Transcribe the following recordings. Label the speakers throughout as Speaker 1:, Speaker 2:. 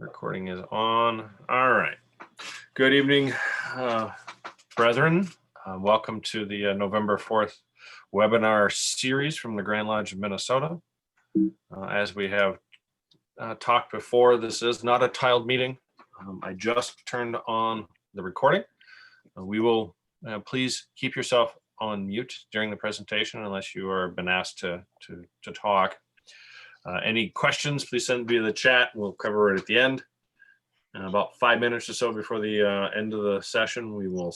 Speaker 1: Recording is on. All right. Good evening, brethren. Welcome to the November 4th webinar series from the Grand Lodge of Minnesota. As we have talked before, this is not a tiled meeting. I just turned on the recording. We will please keep yourself on mute during the presentation unless you are been asked to talk. Any questions, please send via the chat. We'll cover it at the end. About 5 minutes or so before the end of the session, we will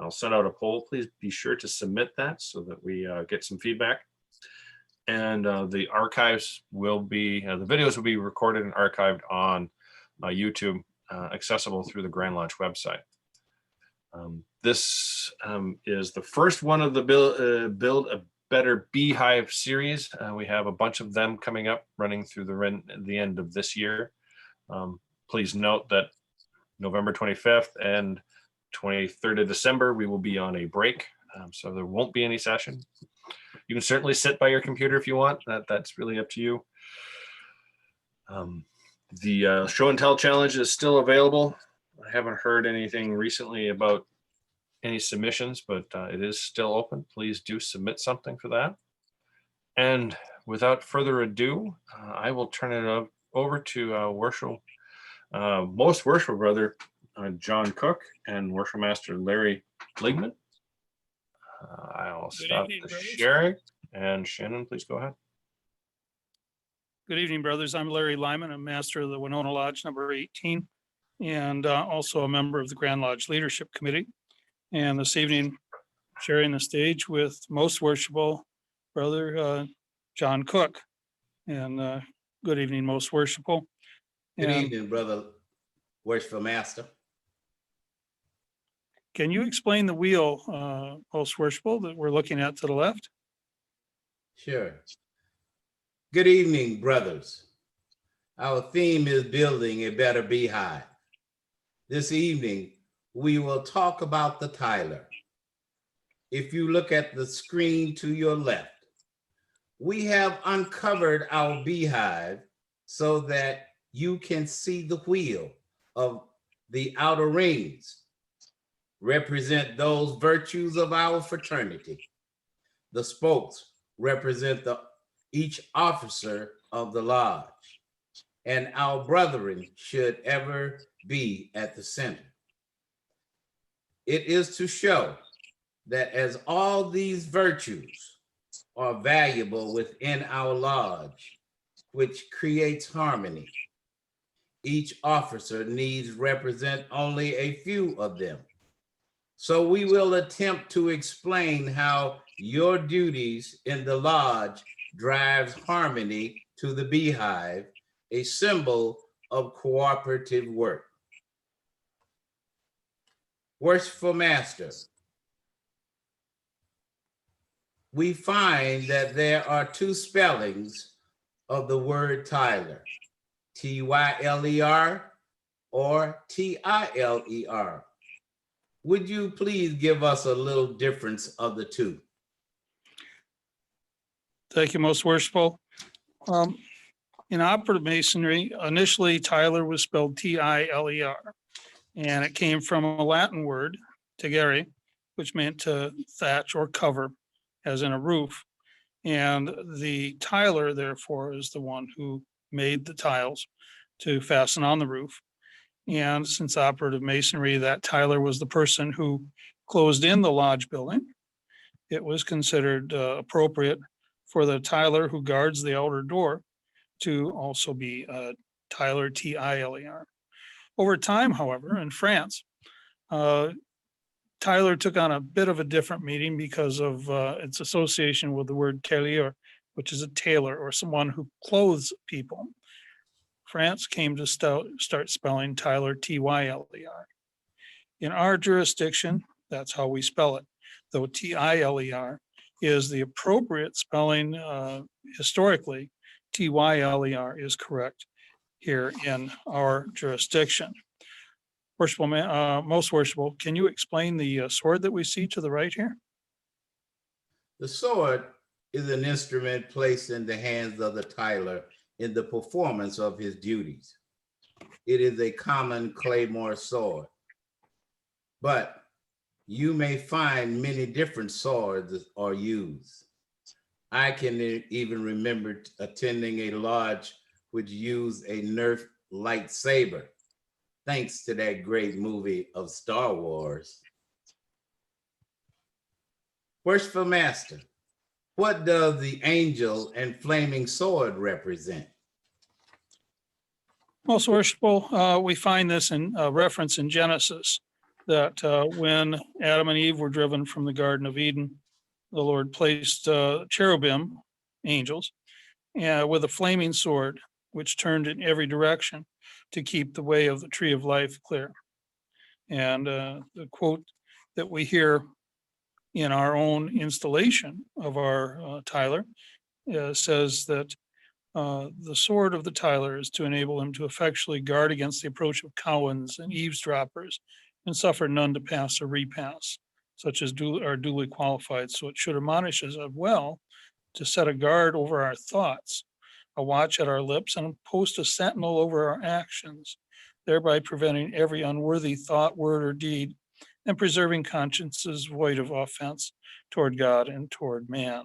Speaker 1: I'll send out a poll. Please be sure to submit that so that we get some feedback. And the archives will be, the videos will be recorded and archived on YouTube, accessible through the Grand Lodge website. This is the first one of the Build a Better Beehive series. We have a bunch of them coming up, running through the end of this year. Please note that November 25th and 23rd of December, we will be on a break, so there won't be any session. You can certainly sit by your computer if you want. That's really up to you. The show and tell challenge is still available. I haven't heard anything recently about any submissions, but it is still open. Please do submit something for that. And without further ado, I will turn it over to most worshipful brother John Cook and worship master Larry Ligman. I'll stop the sharing, and Shannon, please go ahead.
Speaker 2: Good evening, brothers. I'm Larry Lyman. I'm master of the Winona Lodge number 18, and also a member of the Grand Lodge Leadership Committee. And this evening, sharing the stage with most worshipful brother John Cook. And good evening, most worshipful.
Speaker 3: Good evening, brother worshipful master.
Speaker 2: Can you explain the wheel, most worshipful, that we're looking at to the left?
Speaker 3: Sure. Good evening, brothers. Our theme is building a better beehive. This evening, we will talk about the tiler. If you look at the screen to your left, we have uncovered our beehive so that you can see the wheel of the outer rings represent those virtues of our fraternity. The spokes represent each officer of the lodge, and our brethren should ever be at the center. It is to show that as all these virtues are valuable within our lodge, which creates harmony, each officer needs represent only a few of them. So we will attempt to explain how your duties in the lodge drives harmony to the beehive, a symbol of cooperative work. Worshipful master, we find that there are two spellings of the word Tyler, T-Y-L-E-R or T-I-L-E-R. Would you please give us a little difference of the two?
Speaker 2: Thank you, most worshipful. In operative masonry, initially Tyler was spelled T-I-L-E-R, and it came from a Latin word, tegere, which meant to thatch or cover, as in a roof. And the tiler, therefore, is the one who made the tiles to fasten on the roof. And since operative masonry, that tiler was the person who closed in the lodge building, it was considered appropriate for the tiler who guards the outer door to also be Tyler, T-I-L-E-R. Over time, however, in France, Tyler took on a bit of a different meaning because of its association with the word tailleur, which is a tailor or someone who clothes people. France came to start spelling Tyler, T-Y-L-E-R. In our jurisdiction, that's how we spell it, though T-I-L-E-R is the appropriate spelling historically. T-Y-L-E-R is correct here in our jurisdiction. Worshipful, most worshipful, can you explain the sword that we see to the right here?
Speaker 3: The sword is an instrument placed in the hands of the tiler in the performance of his duties. it is a common claymore sword. But you may find many different swords are used. I can even remember attending a lodge which used a Nerf lightsaber, thanks to that great movie of Star Wars. Worshipful Master, what does the angel and flaming sword represent?
Speaker 2: Most worshipful, we find this in reference in Genesis, that when Adam and Eve were driven from the Garden of Eden, the Lord placed cherubim, angels, with a flaming sword, which turned in every direction to keep the way of the tree of life clear. And the quote that we hear in our own installation of our Tyler says that the sword of the Tyler is to enable him to effectually guard against the approach of cowens and eavesdroppers and suffer none to pass or repass, such as are duly qualified. So it should admonish us as well to set a guard over our thoughts, a watch at our lips, and post a sentinel over our actions, thereby preventing every unworthy thought, word, or deed, and preserving consciences void of offense toward God and toward man.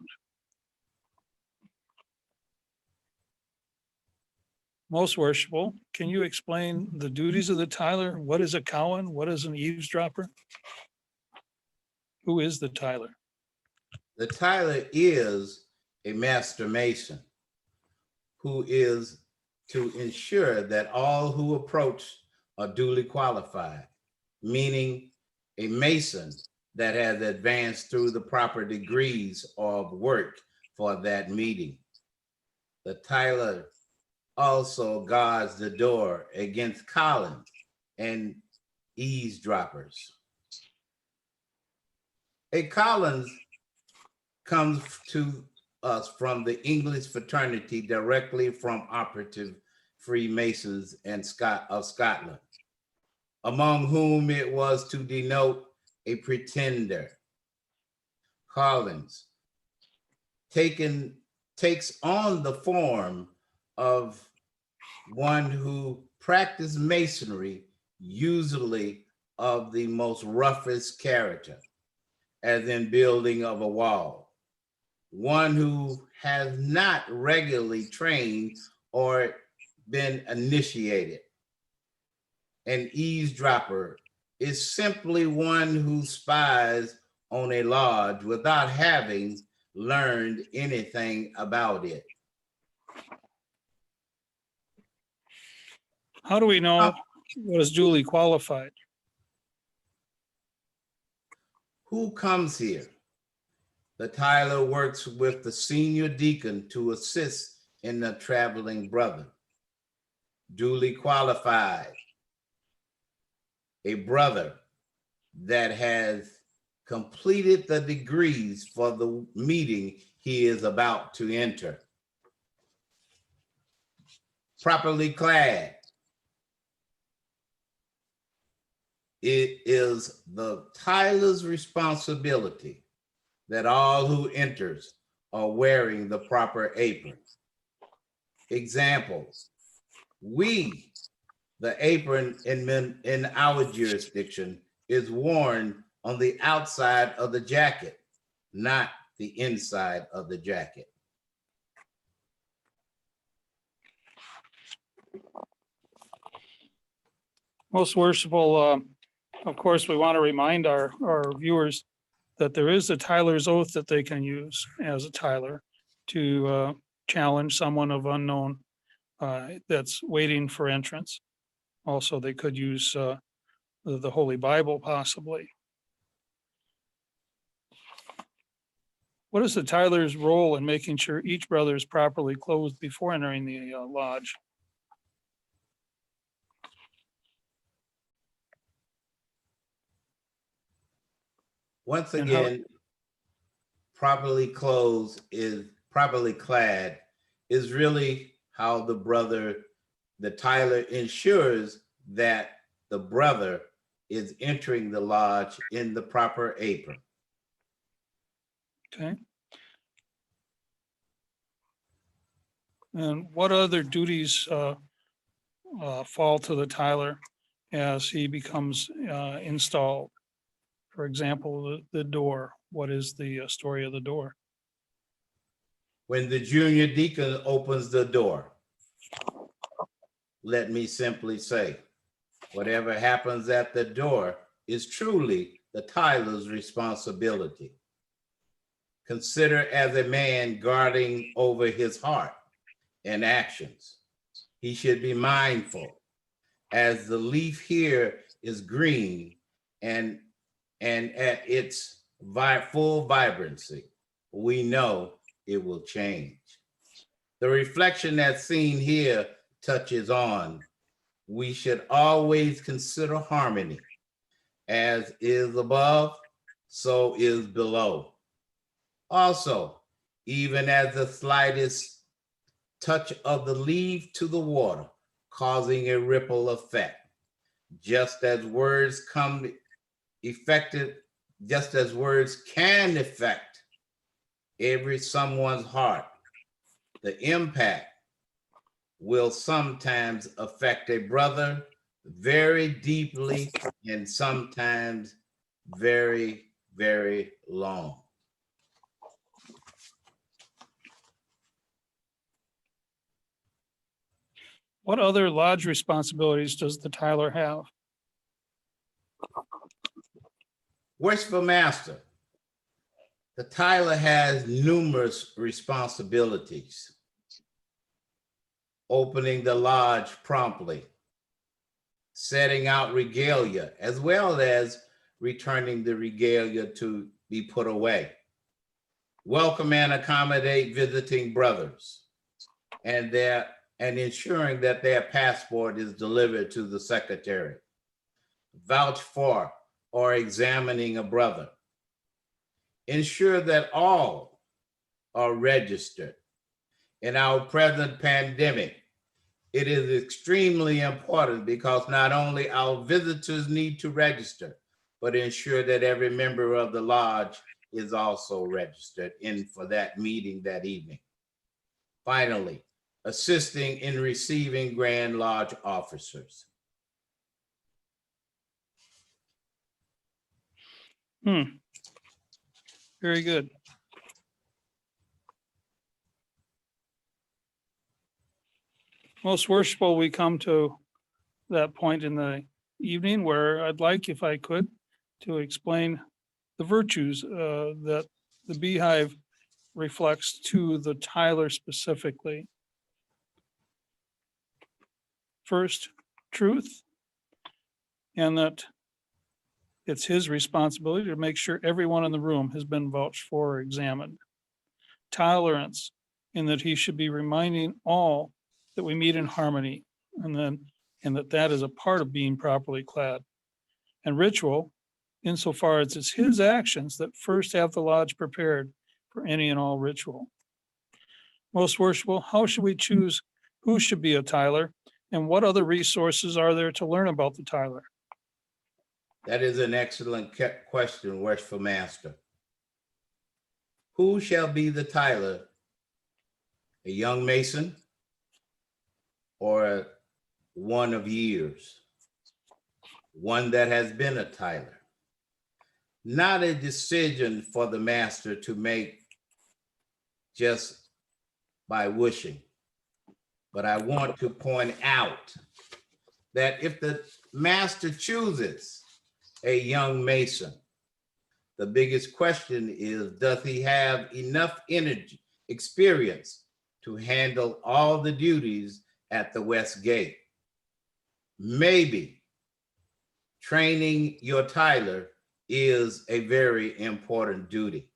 Speaker 2: Most worshipful, can you explain the duties of the Tyler? What is a cowen? What is an eavesdropper? Who is the Tyler?
Speaker 3: The Tyler is a master mason who is to ensure that all who approach are duly qualified, meaning a mason that has advanced through the proper degrees of work for that meeting. The Tyler also guards the door against Collins and eavesdroppers. A Collins comes to us from the English fraternity directly from operative Freemasons of Scotland, among whom it was to denote a pretender. Collins takes on the form of one who practiced masonry, usually of the most roughest character, as in building of a wall, one who has not regularly trained or been initiated. An eavesdropper is simply one who spies on a lodge without having learned anything about it.
Speaker 2: How do we know what is duly qualified?
Speaker 3: Who comes here? The Tyler works with the senior deacon to assist in the traveling brother. Duly qualified, a brother that has completed the degrees for the meeting he is about to enter. Properly clad. It is the Tyler's responsibility that all who enters are wearing the proper apron. Examples, the apron in our jurisdiction is worn on the outside of the jacket, not the inside of the jacket.
Speaker 2: Most worshipful, of course, we want to remind our viewers that there is a Tyler's oath that they can use as a Tyler to challenge someone of unknown that's waiting for entrance. Also, they could use the Holy Bible possibly. What is the Tyler's role in making sure each brother is properly clothed before entering the lodge?
Speaker 3: Once again, properly clad is really how the Tyler ensures that the brother is entering the lodge in the proper apron.
Speaker 2: Okay. And what other duties fall to the tiler as he becomes installed. For example, the door. What is the story of the door?
Speaker 3: When the junior deacon opens the door, let me simply say, whatever happens at the door is truly the tiler's responsibility. Consider as a man guarding over his heart and actions. He should be mindful as the leaf here is green and at its full vibrancy, we know it will change. The reflection that's seen here touches on, we should always consider harmony. As is above, so is below. Also, even as the slightest touch of the leaf to the water, causing a ripple effect, just as words can affect someone's heart, the impact will sometimes affect a brother very deeply and sometimes very, very long.
Speaker 2: What other lodge responsibilities does the tiler have?
Speaker 3: Worshipful Master, the tiler has numerous responsibilities. Opening the lodge promptly, setting out regalia, as well as returning the regalia to be put away. Welcome and accommodate visiting brothers, and ensuring that their passport is delivered to the secretary. Vouch for or examining a brother. Ensure that all are registered. In our present pandemic, it is extremely important because not only our visitors need to register, but ensure that every member of the lodge is also registered in for that meeting that evening. Finally, assisting in receiving Grand Lodge officers.
Speaker 2: Very good. Most worshipful, we come to that point in the evening where I'd like, if I could, to explain the virtues that the Beehive reflects to the tiler specifically. First, truth, and that it's his responsibility to make sure everyone in the room has been vouched for or examined. Tolerance, in that he should be reminding all that we meet in harmony, and that is a part of being properly clad. And ritual, insofar as it's his actions that first have the lodge prepared for any and all ritual. Most worshipful, how should we choose who should be a tiler, and what other resources are there to learn about the tiler?
Speaker 3: That is an excellent question, Worshipful Master. Who shall be the tiler? A young Mason or one of years? One that has been a tiler? Not a decision for the master to make just by wishing. But I want to point out that if the master chooses a young Mason, the biggest question is, does he have enough energy, experience to handle all the duties at the West Gate? Maybe training your tiler is a very important duty.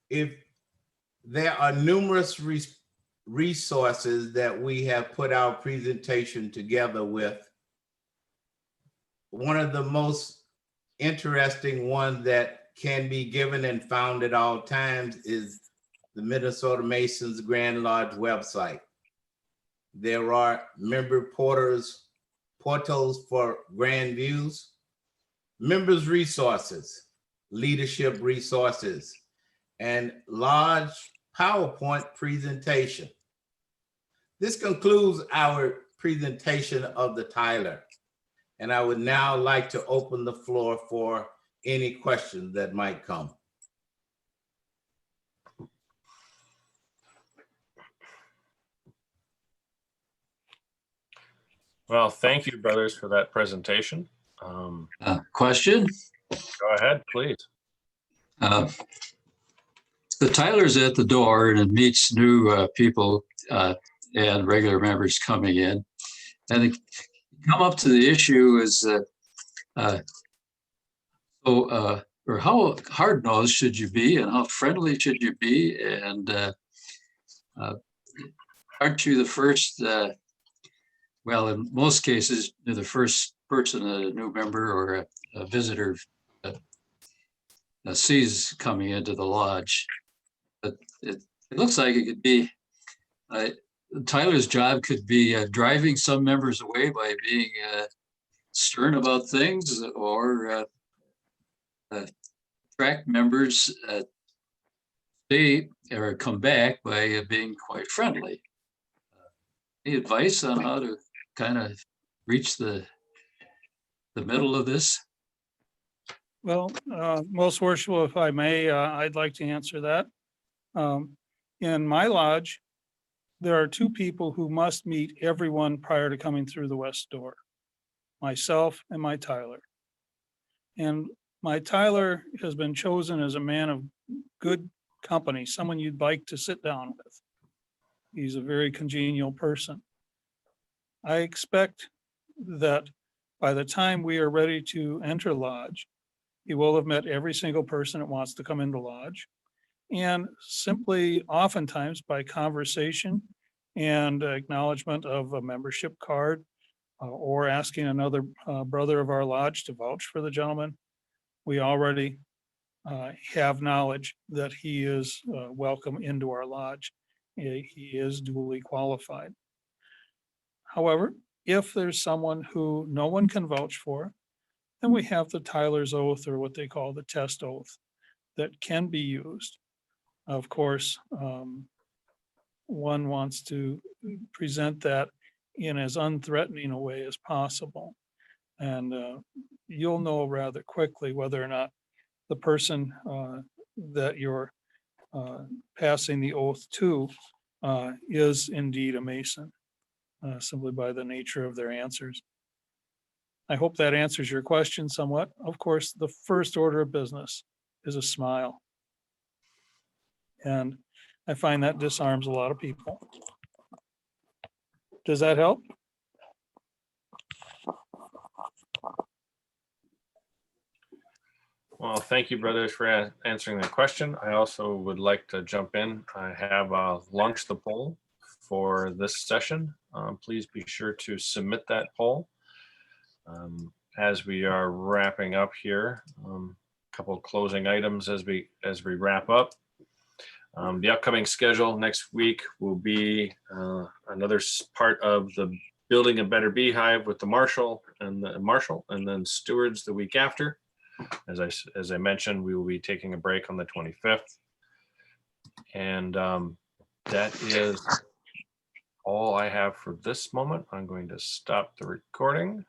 Speaker 3: If there are numerous resources that we have put our presentation together with, one of the most interesting ones that can be given and found at all times is the Minnesota Masons Grand Lodge website. There are member portals for grand views, members resources, leadership resources, and lodge PowerPoint presentation. This concludes our presentation of the Tyler, and I would now like to open the floor for any questions that might come.
Speaker 1: Well, thank you, brothers, for that presentation.
Speaker 4: Question?
Speaker 1: Go ahead, please.
Speaker 4: The Tyler's at the door and it meets new people and regular members coming in. And they come up to the issue is or how hard-nosed should you be and how friendly should you be? And aren't you the first, well, in most cases, you're the first person a new member or a visitor sees coming into the lodge? But it looks like it could be, Tyler's job could be driving some members away by being stern about things, or attract members stay or come back by being quite friendly. Any advice on how to kind of reach the middle of this?
Speaker 2: Well, most worshipful, if I may, I'd like to answer that. In my lodge, there are two people who must meet everyone prior to coming through the west door, myself and my Tyler. And my Tyler has been chosen as a man of good company, someone you'd like to sit down with. He's a very congenial person. I expect that by the time we are ready to enter lodge, he will have met every single person that wants to come into lodge. And simply, oftentimes by conversation and acknowledgement of a membership card, or asking another brother of our lodge to vouch for the gentleman, we already have knowledge that he is welcome into our lodge. He is duly qualified. However, if there's someone who no one can vouch for, then we have the Tyler's oath, or what they call the test oath, that can be used. Of course, one wants to present that in as unthreatening a way as possible. And you'll know rather quickly whether or not the person that you're passing the oath to is indeed a Mason, simply by the nature of their answers. I hope that answers your question somewhat. Of course, the first order of business is a smile. And I find that disarms a lot of people. Does that help?
Speaker 1: Well, thank you, brothers, for answering that question. I also would like to jump in. I have launched the poll for this session. Please be sure to submit that poll. As we are wrapping up here, a couple of closing items as we wrap up. The upcoming schedule next week will be another part of the Building a Better Beehive with the Marshal, and then Stewards the week after. As I mentioned, we will be taking a break on the 25th. And that is all I have for this moment. I'm going to stop the recording.